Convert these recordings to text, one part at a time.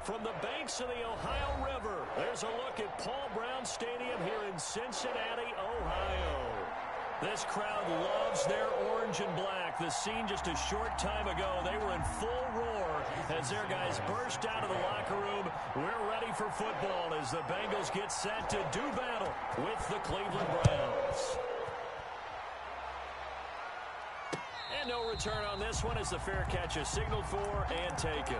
from the banks of the Ohio River. There's a look at Paul Brown Stadium here in Cincinnati, Ohio. This crowd loves their orange and black. The scene just a short time ago, they were in full roar as their guys burst out of the locker room. We're ready for football as the Bengals get set to do battle with the Cleveland Browns. And no return on this one as the fair catch is signaled for and taken.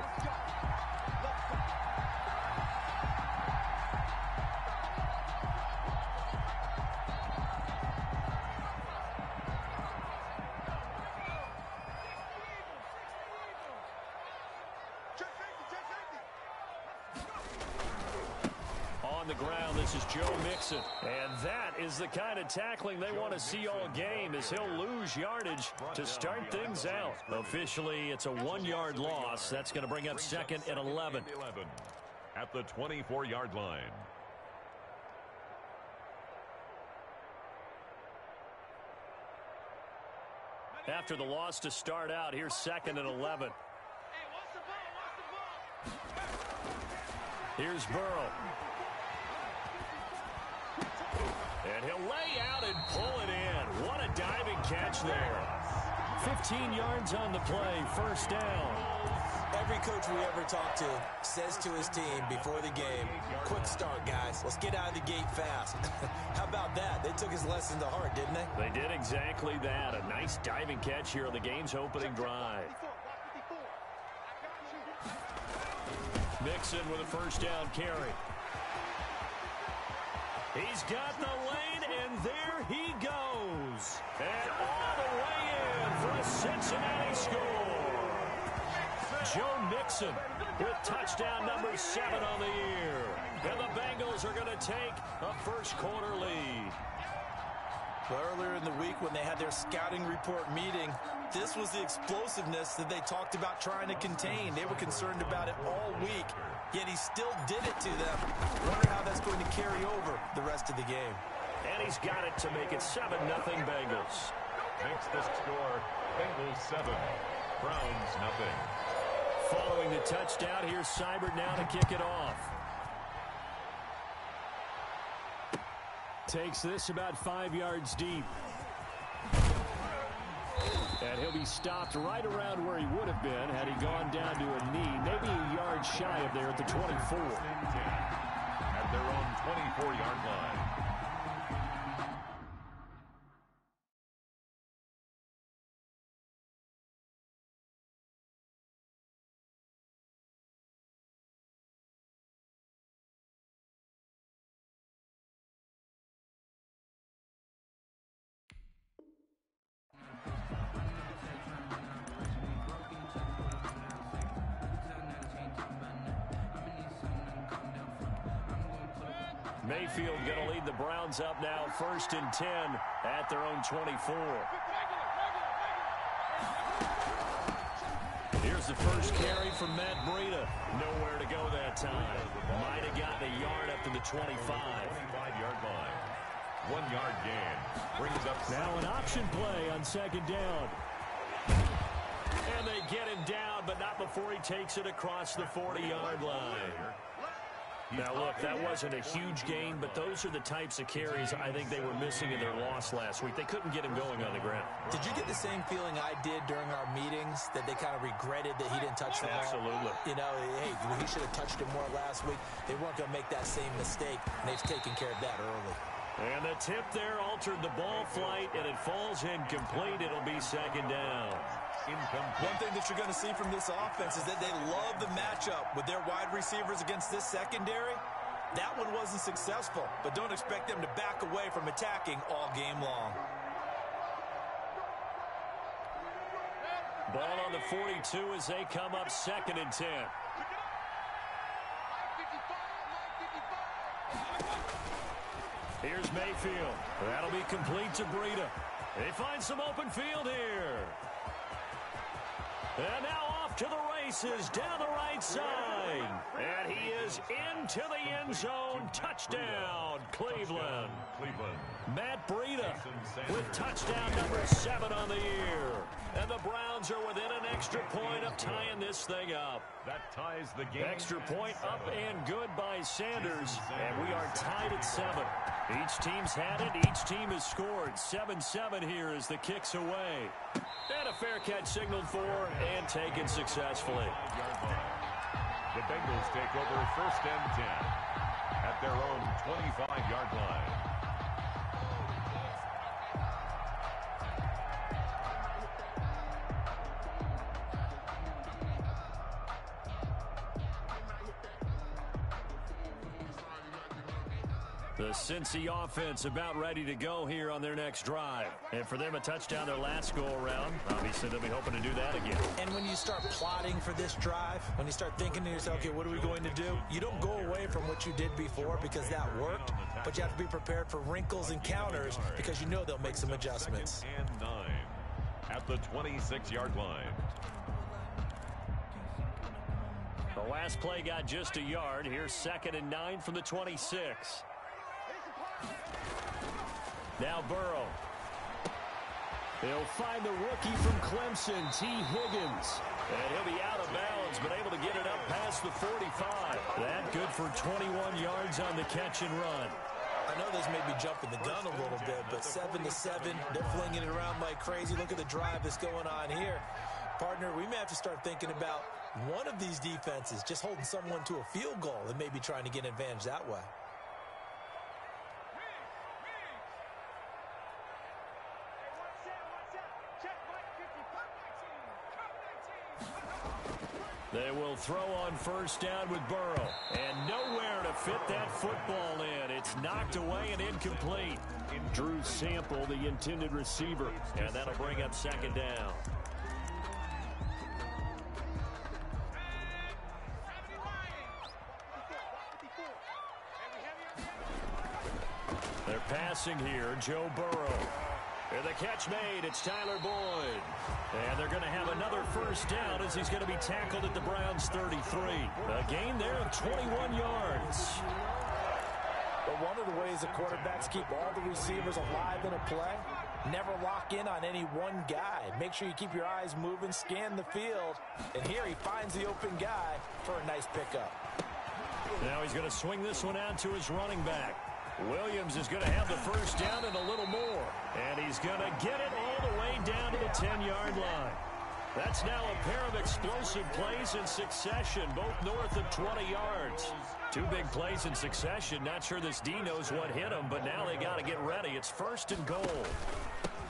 On the ground, this is Joe Mixon. And that is the kind of tackling they want to see all game as he'll lose yardage to start things out. Officially, it's a 1-yard loss. That's going to bring up second and 11. At the 24-yard line. After the loss to start out, here's second and 11. Here's Burrow. And he'll lay out and pull it in. What a diving catch there. 15 yards on the play, first down. Every coach we ever talk to says to his team before the game, quick start, guys. Let's get out of the gate fast. How about that? They took his lesson to heart, didn't they? They did exactly that. A nice diving catch here on the game's opening drive. Mixon with a first down carry. He's got the lane, and there he goes. And all the way in for a Cincinnati score. Joe Mixon with touchdown number 7 on the year. And the Bengals are going to take a first-quarter lead. Well, earlier in the week when they had their scouting report meeting, this was the explosiveness that they talked about trying to contain. They were concerned about it all week, yet he still did it to them. Wonder how that's going to carry over the rest of the game. And he's got it to make it 7-0 Bengals. Makes the score Bengals 7, Browns 0. Following the touchdown, here's Seibert now to kick it off. Takes this about 5 yards deep. And he'll be stopped right around where he would have been had he gone down to a knee, maybe a yard shy of there at the 24. At their own 24-yard line. Mayfield going to lead the Browns up now, 1st and 10 at their own 24. Here's the first carry from Matt Breida. Nowhere to go that time. Might have gotten a yard up to the 25. 25-yard line. 1-yard gain. Brings up now an option play on second down. And they get him down, but not before he takes it across the 40-yard line. Now, look, that wasn't a huge gain, but those are the types of carries I think they were missing in their loss last week. They couldn't get him going on the ground. Did you get the same feeling I did during our meetings, that they kind of regretted that he didn't touch the ball? Absolutely. You know, hey, he should have touched it more last week. They weren't going to make that same mistake, and they've taken care of that early. And the tip there altered the ball flight, and it falls incomplete. It'll be second down. One thing that you're going to see from this offense is that they love the matchup with their wide receivers against this secondary. That one wasn't successful, but don't expect them to back away from attacking all game long. Ball on the 42 as they come up 2nd and 10. Here's Mayfield. That'll be complete to Breida. They find some open field here. And now off to the races down the right side. And he is into the end zone. Touchdown, Cleveland. Matt Breida with touchdown number 7 on the year. And the Browns are within an extra point of tying this thing up. That ties the game. Extra point up and good by Sanders. And we are tied at 7. Each team's had it. Each team has scored. 7-7 here as the kick's away. And a fair catch signaled for and taken successfully. The Bengals take over 1st and 10 at their own 25-yard line. The Cincy offense about ready to go here on their next drive. And for them, a touchdown their last go-around. Obviously, they'll be hoping to do that again. And when you start plotting for this drive, when you start thinking to yourself, okay, what are we going to do? You don't go away from what you did before because that worked, but you have to be prepared for wrinkles and counters because you know they'll make some adjustments. 2nd and 9 at the 26-yard line. The last play got just a yard. Here's 2nd and 9 from the 26. Now Burrow. He'll find the rookie from Clemson, T. Higgins. And he'll be out of bounds, but able to get it up past the 45. That good for 21 yards on the catch and run. I know this may be jumping the gun a little bit, but 7-7, they're flinging it around like crazy. Look at the drive that's going on here. Partner, we may have to start thinking about one of these defenses just holding someone to a field goal and maybe trying to get an advantage that way. They will throw on 1st down with Burrow. And nowhere to fit that football in. It's knocked away and incomplete. Drew Sample, the intended receiver. And that'll bring up 2nd down. They're passing here. Joe Burrow. And the catch made. It's Tyler Boyd. And they're going to have another 1st down as he's going to be tackled at the Browns' 33. A gain there of 21 yards. But one of the ways the quarterbacks keep all the receivers alive in a play, never lock in on any one guy. Make sure you keep your eyes moving, scan the field. And here he finds the open guy for a nice pickup. Now he's going to swing this one out to his running back. Williams is going to have the 1st down and a little more. And he's going to get it all the way down to the 10-yard line. That's now a pair of explosive plays in succession, both north of 20 yards. 2 big plays in succession. Not sure this D knows what hit him, but now they got to get ready. It's 1st and goal.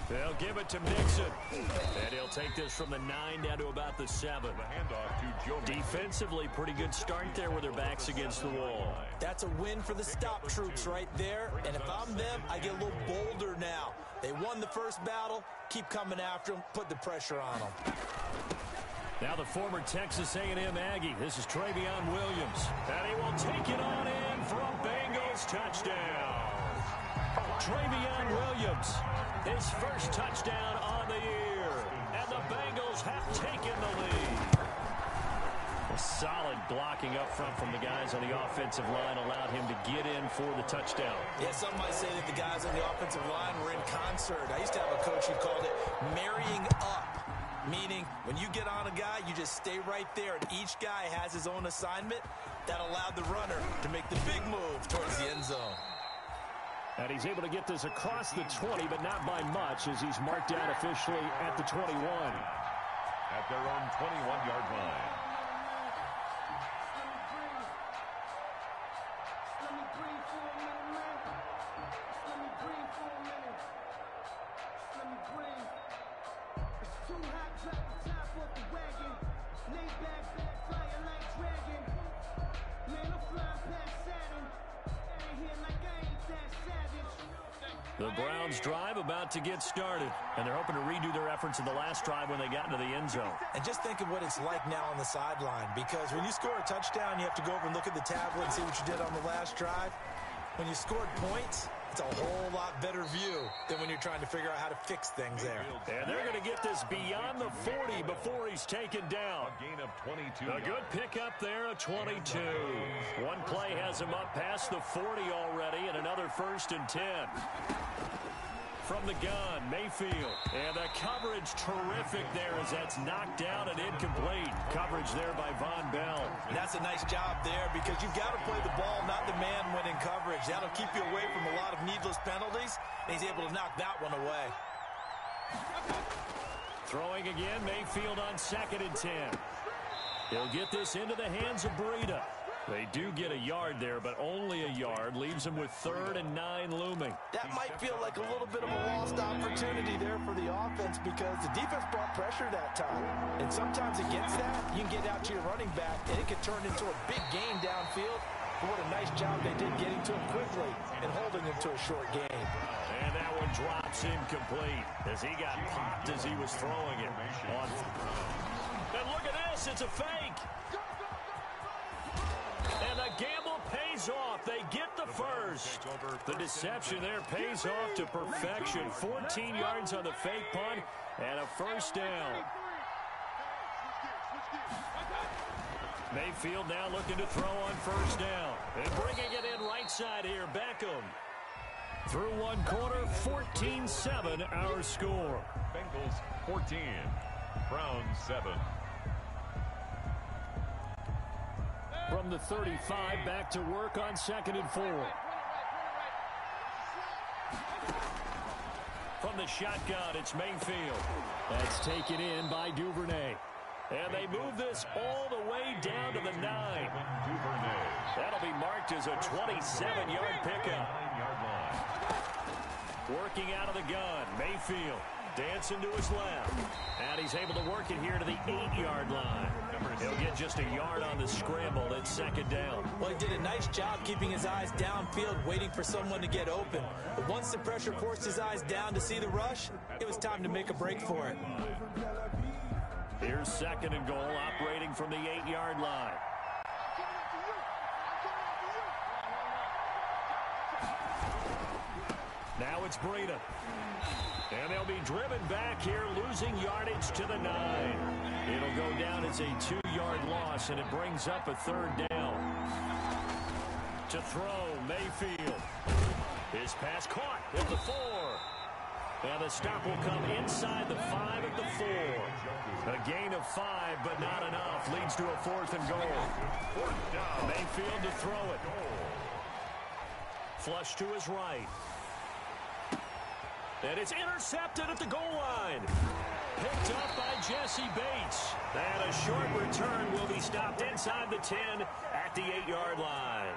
They'll give it to Mixon. And he'll take this from the 9 down to about the 7. The handoff to Joe. Defensively, pretty good start there with their backs against the wall. That's a win for the stop troops right there. And if I'm them, I get a little bolder now. They won the first battle. Keep coming after them. Put the pressure on them. Now the former Texas A&M Aggie. This is Travion Williams. And he will take it on in for a Bengals touchdown. Travion Williams, his 1st touchdown on the year. And the Bengals have taken the lead. A solid blocking up front from the guys on the offensive line allowed him to get in for the touchdown. Yeah, some might say that the guys on the offensive line were in concert. I used to have a coach who called it marrying up, meaning when you get on a guy, you just stay right there, and each guy has his own assignment. That allowed the runner to make the big move towards the end zone. And he's able to get this across the 20, but not by much, as he's marked down officially at the 21. At their own 21-yard line. The Browns drive about to get started, and they're hoping to redo their efforts in the last drive when they got into the end zone. And just think of what it's like now on the sideline, because when you score a touchdown, you have to go over and look at the tablet and see what you did on the last drive. When you scored points, It's a whole lot better view than when you're trying to figure out how to fix things there. And they're going to get this beyond the 40 before he's taken down. A gain of 22. A good pickup there, a 22. One play has him up past the 40 already, and another 1st and 10. From the gun, Mayfield. And the coverage terrific there as that's knocked down and incomplete. Coverage there by Von Bell. And that's a nice job there because you've got to play the ball, not the man when in coverage. That'll keep you away from a lot of needless penalties, and he's able to knock that one away. Throwing again, Mayfield on 2nd and 10. He'll get this into the hands of Breida. They do get a yard there, but only a yard. Leaves them with 3rd and 9 looming. That might feel like a little bit of a lost opportunity there for the offense because the defense brought pressure that time. And sometimes against that, you can get out to your running back, and it could turn into a big gain downfield. But what a nice job they did getting to him quickly and holding him to a short gain. And that one drops incomplete as he got popped as he was throwing it. And look at this, it's a fake. And the gamble pays off. They get the first. The deception there pays off to perfection. 14 yards on the fake punt and a 1st down. Mayfield now looking to throw on 1st down. And bringing it in right side here, Beckham. Through one quarter, 14-7 our score. Bengals 14, Browns 7. From the 35, back to work on 2nd and 4. From the shotgun, it's Mayfield. That's taken in by Duvernay. And they move this all the way down to the 9. That'll be marked as a 27-yard pickup. Working out of the gun, Mayfield dancing to his left. And he's able to work it here to the 8-yard line. He'll get just a yard on the scramble at 2nd down. Well, he did a nice job keeping his eyes downfield, waiting for someone to get open. But once the pressure forced his eyes down to see the rush, it was time to make a break for it. Here's 2nd and goal, operating from the 8-yard line. Now it's Breida. And they'll be driven back here, losing yardage to the 9. It'll go down as a 2-yard loss, and it brings up a 3rd down. To throw, Mayfield. His pass caught at the 4. And the stop will come inside the 5 at the 4. A gain of 5, but not enough. Leads to a 4th and goal. Mayfield to throw it. Flush to his right. And it's intercepted at the goal line. Picked up by Jesse Bates. And a short return will be stopped inside the 10 at the 8-yard line.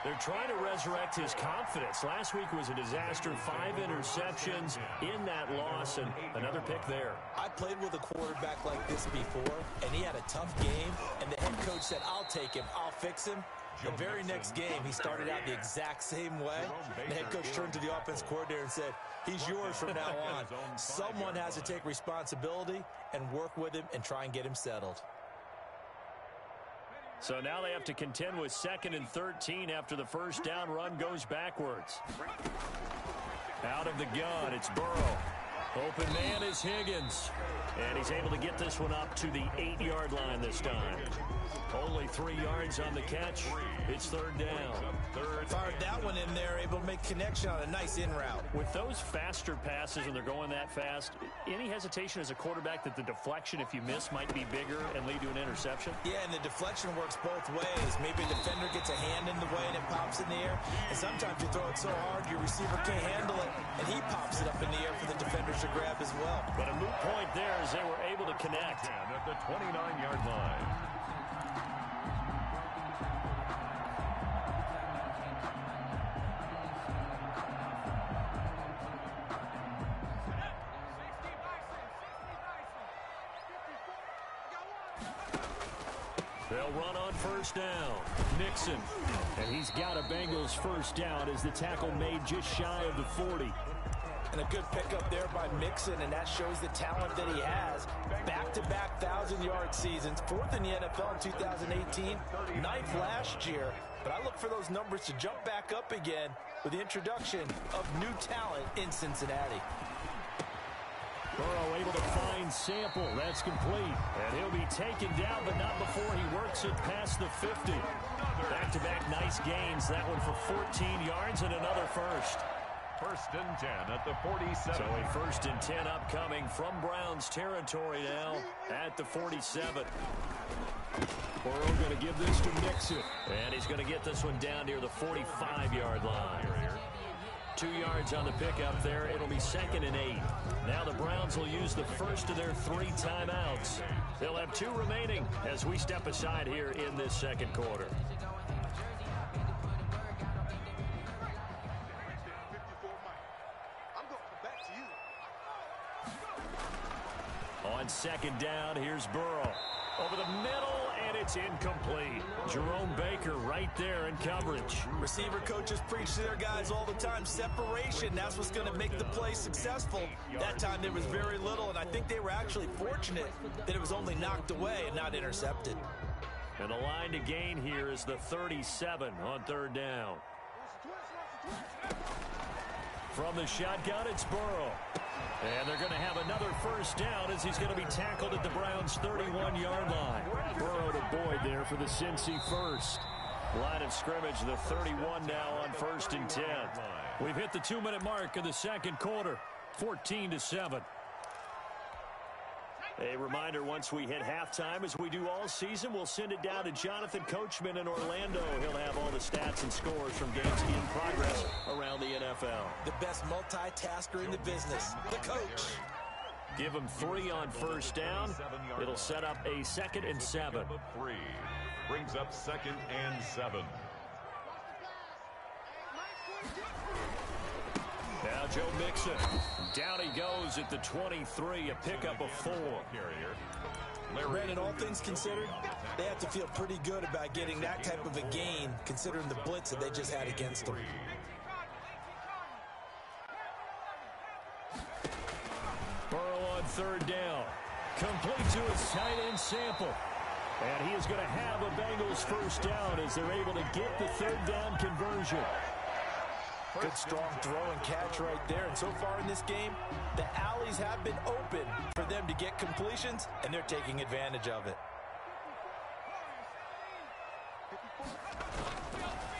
They're trying to resurrect his confidence. Last week was a disaster. 5 interceptions in that loss, and another pick there. I played with a quarterback like this before, and he had a tough game, and the head coach said, "I'll take him, I'll fix him." The very next game, he started out the exact same way. The head coach turned to the offense coordinator and said, "He's yours from now on." Someone has to take responsibility and work with him and try and get him settled. So now they have to contend with 2nd and 13 after the 1st down run goes backwards. Out of the gun, it's Burrow. Open man is Higgins. And he's able to get this one up to the 8-yard line this time. Only 3 yards on the catch. It's 3rd down. Fired that one in there, able to make connection on a nice in route. With those faster passes when they're going that fast, any hesitation as a quarterback that the deflection, if you miss, might be bigger and lead to an interception? Yeah, and the deflection works both ways. Maybe a defender gets a hand in the way and it pops in the air. And sometimes you throw it so hard your receiver can't handle it, and he pops it up in the air for the defenders to grab as well. But a moot point there as they were able to connect. At the 29-yard line. They'll run on 1st down. Nixon. And he's got a Bengals 1st down as the tackle made just shy of the 40. And a good pickup there by Mixon, and that shows the talent that he has. Back-to-back 1,000-yard seasons, 4th in the NFL in 2018, 9th last year. But I look for those numbers to jump back up again with the introduction of new talent in Cincinnati. Burrow able to find Sample. That's complete. And he'll be taken down, but not before he works it past the 50. Back-to-back nice gains. That one for 14 yards and another first. 1st and 10 at the 47. So a 1st and 10 upcoming from Browns territory now at the 47. Burrow going to give this to Mixon. And he's going to get this one down near the 45-yard line. 2 yards on the pickup there. It'll be 2nd and 8. Now the Browns will use the first of their 3 timeouts. They'll have 2 remaining as we step aside here in this second quarter. On 2nd down, here's Burrow. Over the middle, and it's incomplete. Jerome Baker right there in coverage. Receiver coaches preach to their guys all the time. Separation, that's what's going to make the play successful. That time there was very little, and I think they were actually fortunate that it was only knocked away and not intercepted. And the line to gain here is the 37 on 3rd down. From the shotgun, it's Burrow. And they're going to have another 1st down as he's going to be tackled at the Browns' 31-yard line. Burrow to Boyd there for the Cincy first. Line of scrimmage, the 31 now on 1st and 10. We've hit the 2-minute mark of the second quarter, 14-7. A reminder, once we hit halftime, as we do all season, we'll send it down to Jonathan Coachman in Orlando. He'll have all the stats and scores from games in progress around the NFL. The best multitasker in the business, the coach. Give him 3 on 1st down. It'll set up a 2nd and 7. 3 brings up 2nd and 7. Now Joe Mixon. Down he goes at the 23, a pickup of 4. Brandon, all things considered, they have to feel pretty good about getting that type of a gain, considering the blitz that they just had against them. Burrow on 3rd down. Complete to his tight end Sample. And he is going to have a Bengals 1st down as they're able to get the 3rd down conversion. Good strong throw and catch right there. And so far in this game, the alleys have been open for them to get completions, and they're taking advantage of it.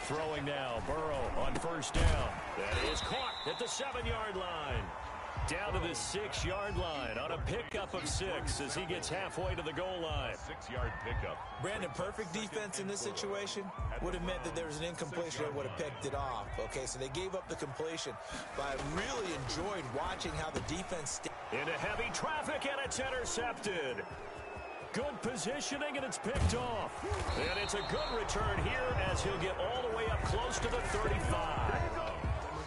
Throwing now, Burrow on 1st down. That is caught at the 7-yard line. Down to the 6-yard line on a pickup of 6 as he gets halfway to the goal line. 6-yard pickup. Brandon, perfect defense in this situation would have meant that there was an incompletion that would have picked it off. Okay, so they gave up the completion, but I really enjoyed watching how the defense... Into heavy traffic, and it's intercepted. Good positioning, and it's picked off. And it's a good return here as he'll get all the way up close to the 35.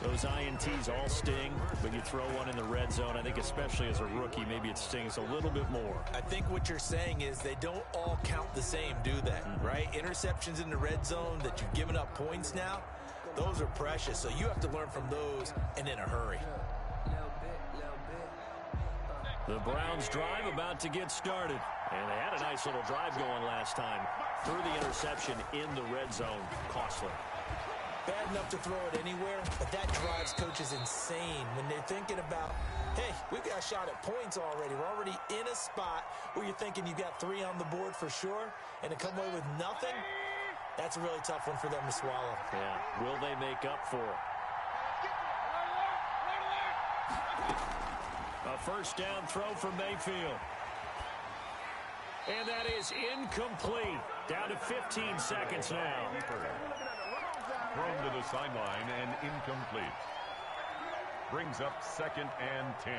Those INTs all sting, but you throw one in the red zone, I think especially as a rookie, maybe it stings a little bit more. I think what you're saying is they don't all count the same, do they? Right? Interceptions in the red zone that you've given up points now, those are precious. So you have to learn from those and in a hurry. The Browns drive about to get started. And they had a nice little drive going last time. Threw the interception in the red zone. Costly. Bad enough to throw it anywhere, but that drives coaches insane when they're thinking about, hey, we've got a shot at points already. We're already in a spot where you're thinking you've got 3 on the board for sure, and to come away with nothing, that's a really tough one for them to swallow. Yeah, will they make up for it? A 1st down throw from Mayfield. And that is incomplete. Down to 15 seconds now. Thrown to the sideline and incomplete. Brings up 2nd and 10.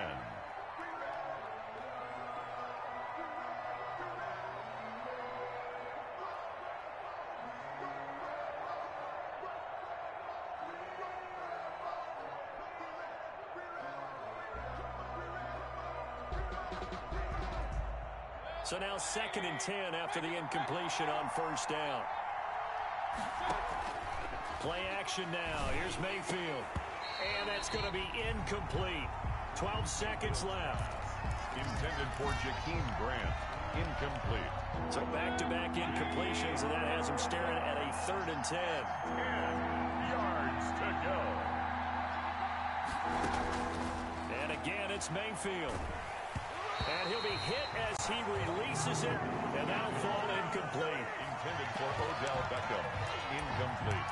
So now 2nd and 10 after the incompletion on 1st down. Play action now. Here's Mayfield. And that's going to be incomplete. 12 seconds left. Intended for Jakeem Grant. Incomplete. So back-to-back incompletions, and that has him staring at a 3rd and 10. And yards to go. And again, it's Mayfield. And he'll be hit as he releases it, and that'll fall incomplete. Intended for Odell Beckham. Incomplete.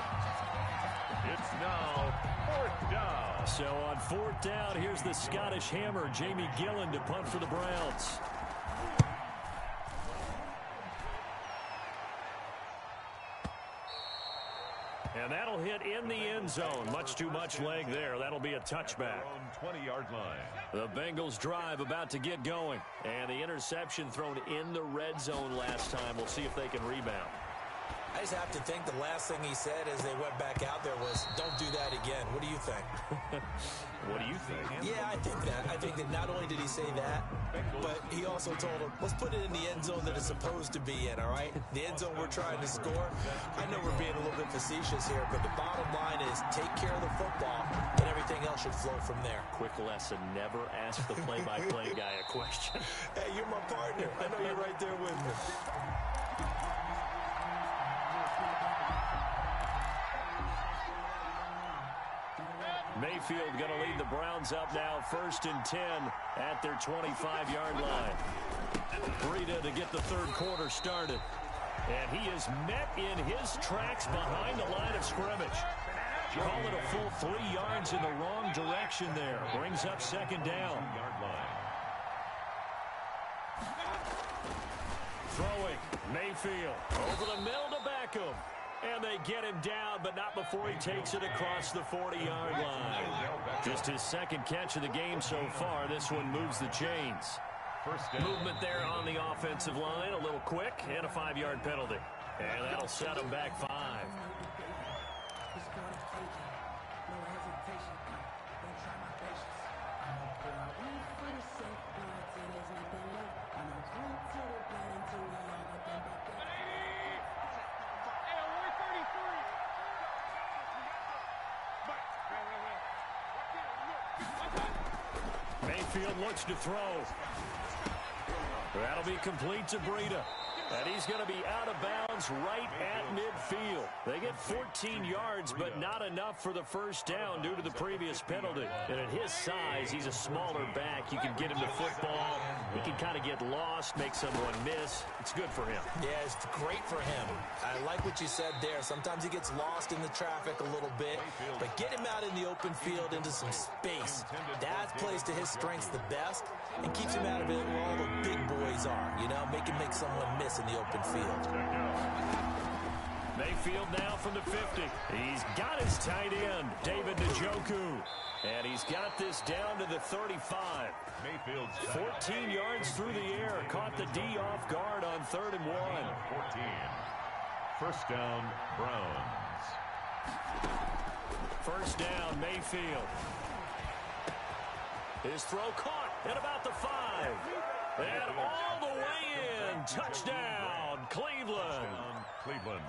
It's now 4th down. So on 4th down, here's the Scottish Hammer, Jamie Gillen, to punt for the Browns. And that'll hit in the end zone. Much too much leg there. That'll be a touchback. 20-yard line. The Bengals drive about to get going. And the interception thrown in the red zone last time. We'll see if they can rebound. I just have to think the last thing he said as they went back out there was, don't do that again. What do you think? What do you think? Yeah, I think that. I think that not only did he say that, but he also told him, let's put it in the end zone that it's supposed to be in, all right? The end zone we're trying to score. I know we're being a little bit facetious here, but the bottom line is take care of the football, and everything else should flow from there. Quick lesson, never ask the play-by-play guy a question. Hey, you're my partner. I know you're right there with me. Mayfield going to lead the Browns up now, 1st and 10 at their 25-yard line. Breida to get the 3rd quarter started. And he is met in his tracks behind the line of scrimmage. Call it a full 3 yards in the wrong direction there. Brings up 2nd down. Throwing, Mayfield over the middle to Beckham. And they get him down, but not before he takes it across the 40-yard line. Just his 2nd catch of the game so far. This one moves the chains. Movement there on the offensive line. A little quick and a 5-yard penalty. And that'll set him back 5. Mayfield looks to throw. That'll be complete to Breida. And he's going to be out of bounds right at midfield. They get 14 yards, but not enough for the 1st down due to the previous penalty. And at his size, he's a smaller back. You can get him to football. He can kind of get lost, make someone miss. It's good for him. Yeah, it's great for him. I like what you said there. Sometimes he gets lost in the traffic a little bit, but get him out in the open field into some space. That plays to his strengths the best and keeps him out of it where all the big boys are. You know, make someone miss in the open field. Mayfield now from the 50. He's got his tight end, David Njoku. And he's got this down to the 35. 14 yards through the air. Caught the D off guard on 3rd and 1. 14. 1st down, Browns. 1st down, Mayfield. His throw caught at about the 5. And all the way in. Touchdown, Cleveland.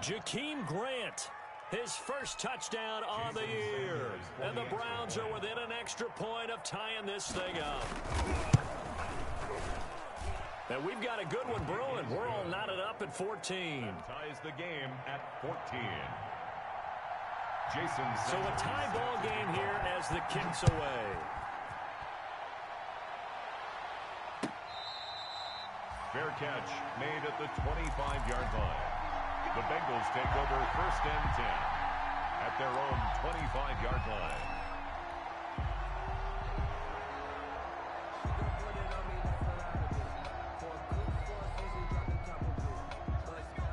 Jakeem Grant, his 1st touchdown on the year. And the Browns are within an extra point of tying this thing up. And we've got a good one brewing. We're all knotted up at 14. Ties the game at 14. So a tie ball game here as the kick's away. Fair catch made at the 25-yard line. The Bengals take over 1st and 10 at their own 25-yard line.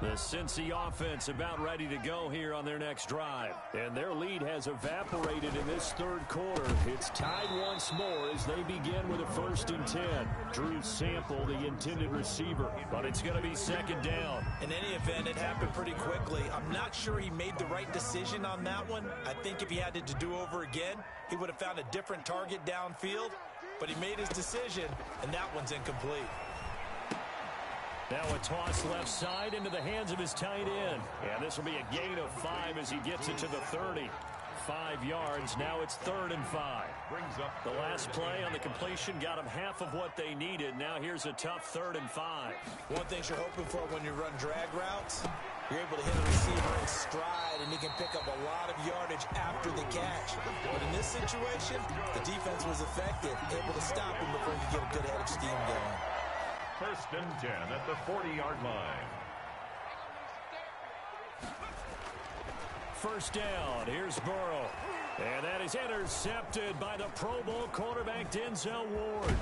The Cincy offense about ready to go here on their next drive. And their lead has evaporated in this 3rd quarter. It's tied once more as they begin with a 1st and 10. Drew Sample, the intended receiver, but it's going to be 2nd down. In any event, it happened pretty quickly. I'm not sure he made the right decision on that one. I think if he had it to do over again, he would have found a different target downfield. But he made his decision, and that one's incomplete. Now a toss left side into the hands of his tight end. And this will be a gain of 5 as he gets it to the 30. 5 yards. Now it's 3rd and 5. The last play on the completion got them half of what they needed. Now here's a tough 3rd and 5. One thing you're hoping for when you run drag routes, you're able to hit a receiver in stride, and he can pick up a lot of yardage after the catch. But in this situation, the defense was effective, able to stop him before he could get a good head of steam going. 1st and 10 at the 40-yard line. 1st down. Here's Burrow. And that is intercepted by the Pro Bowl cornerback Denzel Ward.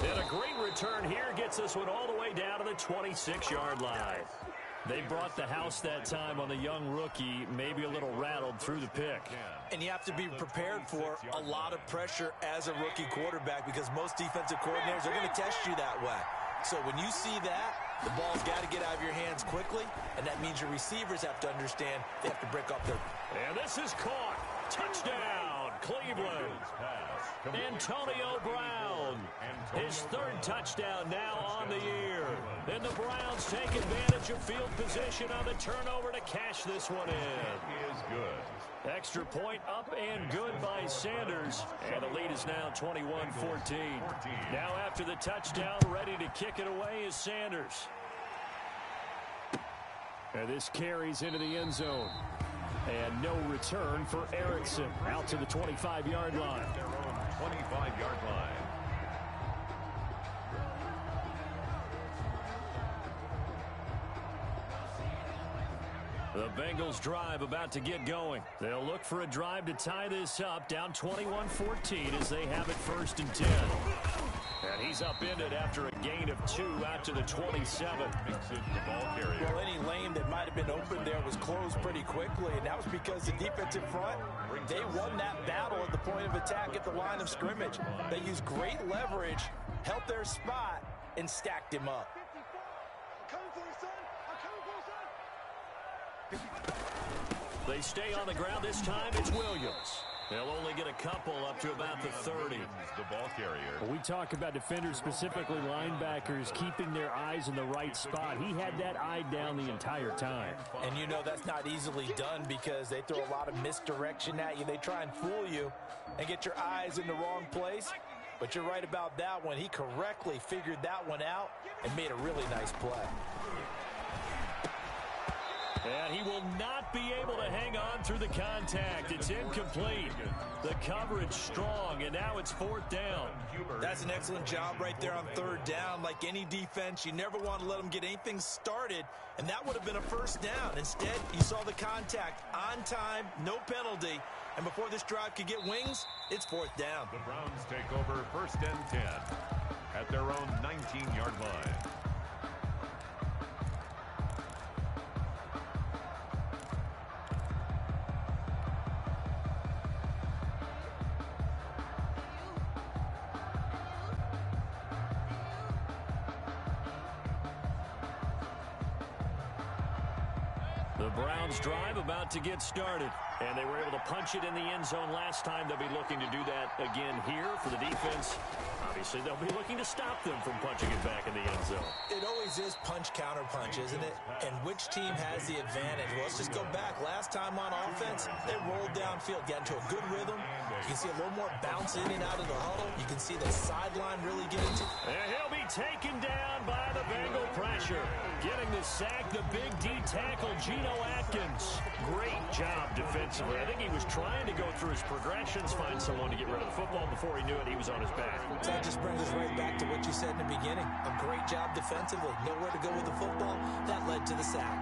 And a great return here gets this one all the way down to the 26-yard line. They brought the house that time on the young rookie, maybe a little rattled through the pick. And you have to be prepared for a lot of pressure as a rookie quarterback because most defensive coordinators are going to test you that way. So when you see that, the ball's got to get out of your hands quickly, and that means your receivers have to understand they have to break up their... And this is caught. Touchdown, Cleveland. Antonio Brown. His 3rd touchdown now on the year. Then the Browns take advantage of field position on the turnover to cash this one in. He is good. Extra point up and good by Sanders. And the lead is now 21-14. Now after the touchdown, ready to kick it away is Sanders. And this carries into the end zone. And no return for Erickson. Out to the 25-yard line. Their own 25-yard line. The Bengals drive about to get going. They'll look for a drive to tie this up, down 21-14 as they have it 1st and 10. And he's upended after a gain of 2 out to the 27. Makes it the ball carrier. Well, any lane that might have been open there was closed pretty quickly, and that was because the defensive front, they won that battle at the point of attack at the line of scrimmage. They used great leverage, held their spot, and stacked him up. They stay on the ground. This time it's Williams. They'll only get a couple up to about the 30. The ball carrier. When we talk about defenders, specifically linebackers, keeping their eyes in the right spot. He had that eye down the entire time. And you know that's not easily done because they throw a lot of misdirection at you. They try and fool you and get your eyes in the wrong place. But you're right about that one. He correctly figured that one out and made a really nice play. And he will not be able to hang on through the contact. It's incomplete. The coverage strong, and now it's 4th down. That's an excellent job right there on 3rd down. Like any defense, you never want to let them get anything started, and that would have been a 1st down. Instead, you saw the contact on time, no penalty, and before this drive could get wings, it's 4th down. The Browns take over 1st and 10 at their own 19-yard line. The Browns drive about to get started. And they were able to punch it in the end zone last time. They'll be looking to do that again here for the defense. Obviously, they'll be looking to stop them from punching it back in the end zone. It always is punch-counter-punch, isn't it? And which team has the advantage? Well, let's just go back. Last time on offense, they rolled downfield, got into a good rhythm. You can see a little more bounce in and out of the huddle. You can see the sideline really get into. And he'll be taken down by the Bengal pressure. Getting the sack, the big D tackle, Geno Atkins. Great job defensively. I think he was trying to go through his progressions, find someone to get rid of the football. Before he knew it, he was on his back. So that just brings us right back to what you said in the beginning. A great job defensively. Nowhere to go with the football. That led to the sack.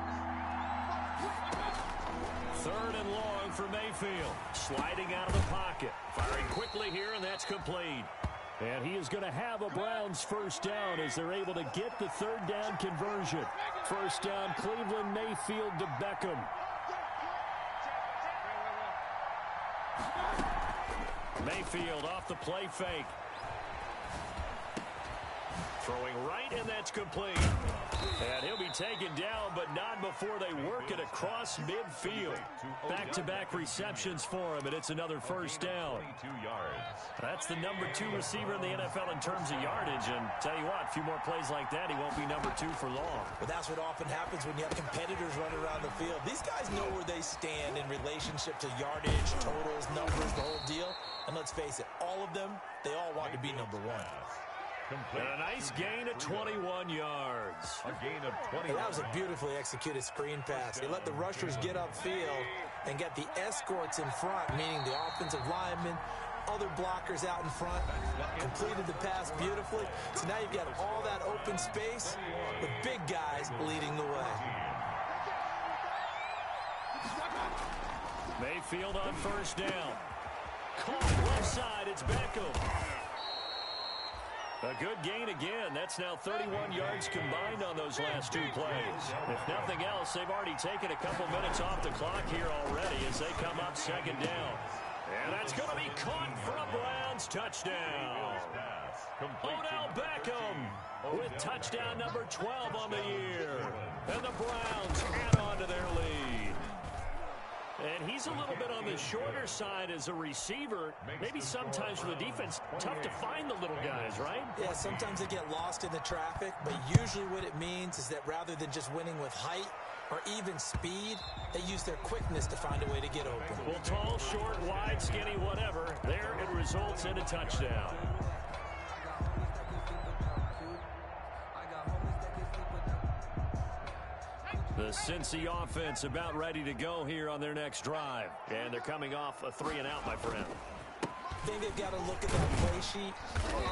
3rd and long for Mayfield. Sliding out of the pocket. Firing quickly here, and that's complete. And he is going to have a Browns 1st down as they're able to get the 3rd down conversion. 1st down, Cleveland, Mayfield to Beckham. Mayfield off the play fake. Throwing right, and that's complete. And he'll be taken down, but not before they work it across midfield. Back-to-back receptions for him, and it's another first down. That's the number 2 receiver in the NFL in terms of yardage, and tell you what, a few more plays like that, he won't be number 2 for long. But that's what often happens when you have competitors running around the field. These guys know where they stand in relationship to yardage, totals, numbers, the whole deal. And let's face it, all of them, they all want to be number 1. And a nice gain of 21 yards. A gain of 20. Hey, that was a beautifully executed screen pass. They let the rushers get upfield and get the escorts in front, meaning the offensive linemen, other blockers out in front, completed the pass beautifully. So now you've got all that open space with big guys leading the way. Mayfield on first down. Caught left side, it's Beckham. A good gain again. That's now 31 yards combined on those last 2 plays. If nothing else, they've already taken a couple minutes off the clock here already as they come up second down. And that's going to be caught for a Browns touchdown. Odell Beckham with touchdown number 12 on the year. And the Browns add on to their lead. And he's a little bit on the shorter side as a receiver. Maybe sometimes for the defense, tough to find the little guys, right? Yeah, sometimes they get lost in the traffic, but usually what it means is that rather than just winning with height or even speed, they use their quickness to find a way to get open. Well, tall, short, wide, skinny, whatever, there it results in a touchdown. The Cincy offense about ready to go here on their next drive. And they're coming off a 3-and-out, my friend. I think they've got to look at that play sheet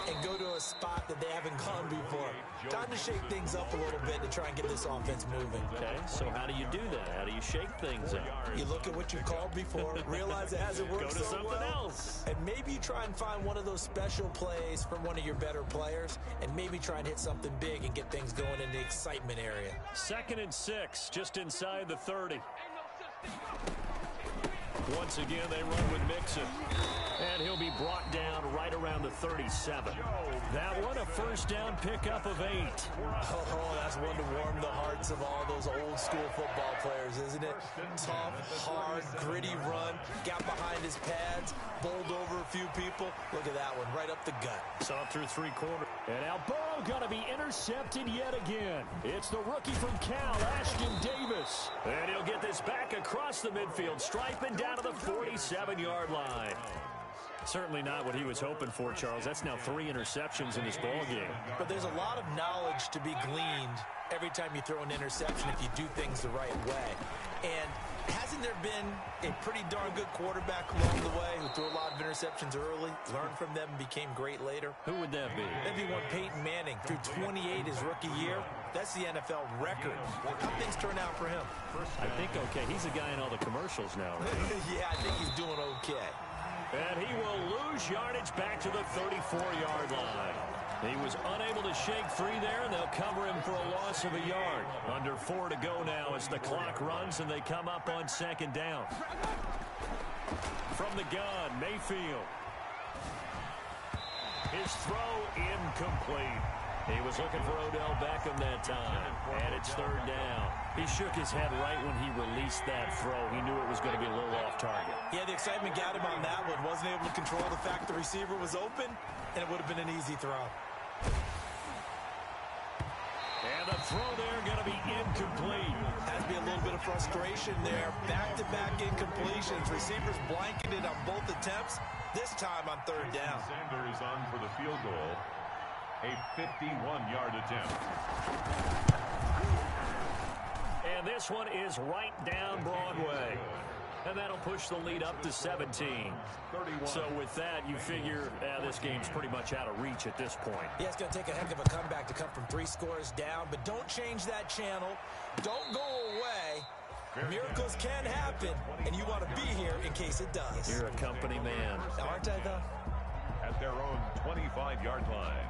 and go to a spot that they haven't gone before. Time to shake things up a little bit to try and get this offense moving. Okay, so how do you do that? How do you shake things up? You look at what you called before, realize it hasn't worked Go to something else. And maybe you try and find one of those special plays from one of your better players, and maybe try and hit something big and get things going in the excitement area. 2nd and 6, just inside the 30. Once again, they run with Mixon. And he'll be brought down right around the 37. That one, a first down pickup of 8. Oh, that's one to warm the hearts of all those old school football players, isn't it? Tough, hard, gritty run. Got behind his pads, bowled over a few people. Look at that one, right up the gut. Saw through 3/4. And now Burrow going to be intercepted yet again. It's the rookie from Cal, Ashton Davis. And he'll get this back across the midfield, striping down to the 47-yard line. Certainly not what he was hoping for, Charles. That's now 3 interceptions in this ball game. But there's a lot of knowledge to be gleaned every time you throw an interception if you do things the right way. And hasn't there been a pretty darn good quarterback along the way who threw a lot of interceptions early, learned from them, and became great later? Who would that be? That'd be one Peyton Manning. Threw 28 his rookie year. That's the NFL record. How things turn out for him? I think okay. He's a guy in all the commercials now, right? Yeah, I think he's doing okay. And he will lose yardage back to the 34-yard line. He was unable to shake free there, and they'll cover him for a loss of a yard. Under 4 to go now as the clock runs, and they come up on 2nd down. From the gun, Mayfield. His throw incomplete. He was looking for Odell Beckham that time, and it's 3rd down. He shook his head right when he released that throw. He knew it was going to be a little off target. Yeah, the excitement got him on that one. Wasn't able to control the fact the receiver was open, and it would have been an easy throw. And the throw there going to be incomplete. Has to be a little bit of frustration there. Back-to-back incompletions. Receivers blanketed on both attempts, this time on 3rd down. Sanders on for the field goal. A 51-yard attempt. And this one is right down Broadway. And that'll push the lead up to 17. So with that, you figure this game's pretty much out of reach at this point. Yeah, it's going to take a heck of a comeback to come from 3 scores down. But don't change that channel. Don't go away. Miracles can happen, and you want to be here in case it does. You're a company man. Aren't I, though? At their own 25-yard line.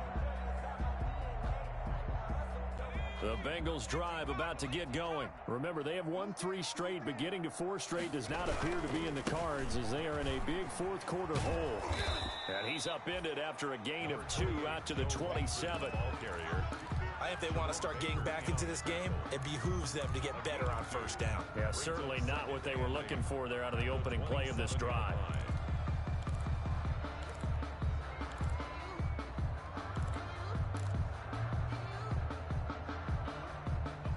The Bengals drive about to get going. Remember, they have won 3 straight, but getting to 4 straight does not appear to be in the cards as they are in a big 4th quarter hole. And he's upended after a gain of 2 out to the 27. Ball carrier. If they want to start getting back into this game, it behooves them to get better on first down. Yeah, certainly not what they were looking for there out of the opening play of this drive.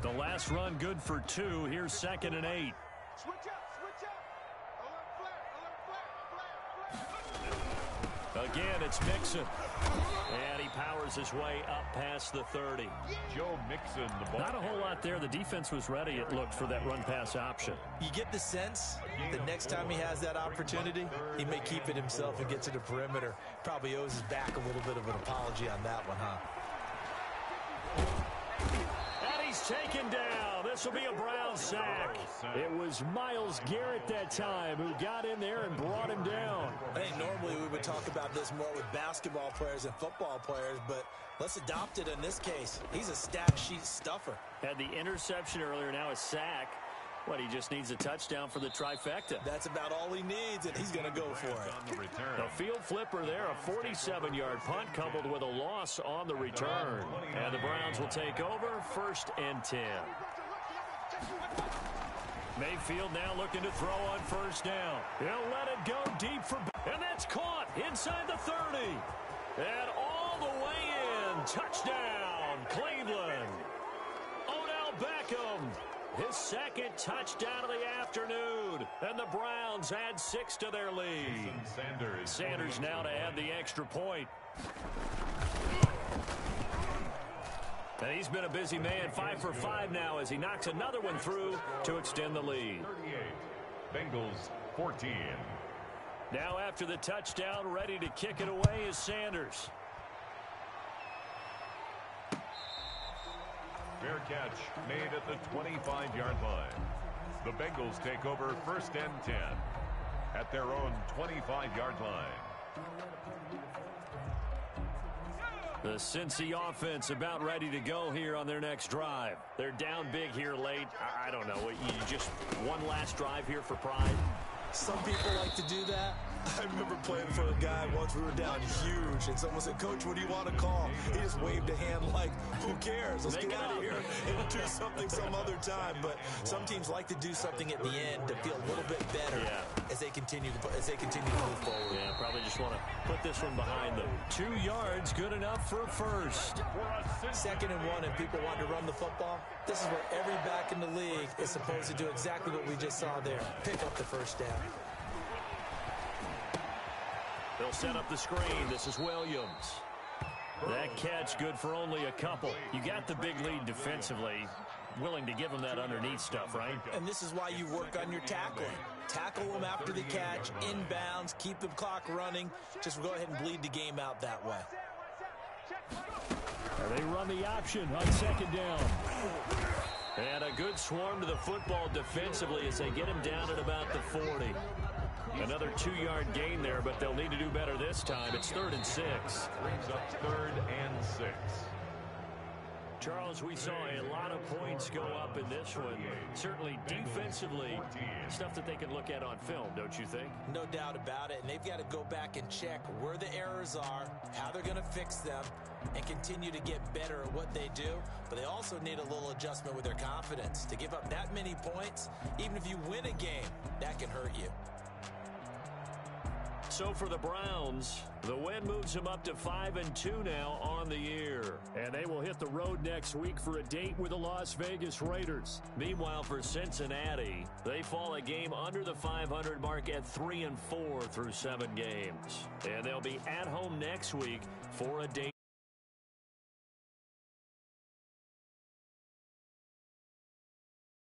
The last run good for 2. Here's 2nd and 8. Switch up. Alert flat. Again, it's Mixon. And he powers his way up past the 30. Joe Mixon, the ball. Not a whole lot there. The defense was ready, it looked, for that run-pass option. You get the sense that next time he has that opportunity, he may keep it himself and get to the perimeter. Probably owes his back a little bit of an apology on that one, huh? And he's taken down. This will be a Brown sack. It was Myles Garrett that time who got in there and brought him down. Hey, normally we would talk about this more with basketball players and football players, but let's adopt it in this case. He's a stat sheet stuffer. Had the interception earlier, now a sack. What, he just needs a touchdown for the trifecta. That's about all he needs, and he's going to go for it. The field flipper there, a 47-yard punt coupled with a loss on the return. And the Browns will take over, 1st and 10. Mayfield now looking to throw on first down. He'll let it go deep for... And that's caught inside the 30. And all the way in. Touchdown, Cleveland. Odell Beckham. His 2nd touchdown of the afternoon. And the Browns add 6 to their lead. Sanders now to add the extra point. And he's been a busy man, 5 for 5 now as he knocks another one through to extend the lead. 38. Bengals 14. Now after the touchdown, ready to kick it away is Sanders. Fair catch made at the 25-yard line. The Bengals take over 1st and 10 at their own 25-yard line. The Cincy offense about ready to go here on their next drive. They're down big here late. I don't know. You just one last drive here for pride? Some people like to do that. I remember playing for a guy once we were down huge, and someone said, "Coach, what do you want to call?" He just waved a hand like, "Who cares? Let's get out of here and do something some other time." But some teams like to do something at the end to feel a little bit better as they continue to move forward. Yeah, probably just want to put this one behind them. 2 yards, good enough for a first. 2nd and 1, and people want to run the football. This is where every back in the league is supposed to do exactly what we just saw there. Pick up the first down. They'll set up the screen. This is Williams. That catch good for only a couple. You got the big lead defensively. Willing to give them that underneath stuff, right? And this is why you work on your tackling. Tackle them after the catch, inbounds, keep the clock running. Just go ahead and bleed the game out that way. They run the option on 2nd down. And a good swarm to the football defensively as they get him down at about the 40. Another 2-yard gain there, but they'll need to do better this time. It's 3rd and 6. Brings up 3rd and 6. Charles, we saw a lot of points go up in this one. Certainly defensively, stuff that they can look at on film, don't you think? No doubt about it, and they've got to go back and check where the errors are, how they're going to fix them, and continue to get better at what they do. But they also need a little adjustment with their confidence. To give up that many points, even if you win a game, that can hurt you. So for the Browns, the win moves them up to 5-2 now on the year. And they will hit the road next week for a date with the Las Vegas Raiders. Meanwhile, for Cincinnati, they fall a game under the 500 mark at 3-4 through 7 games. And they'll be at home next week for a date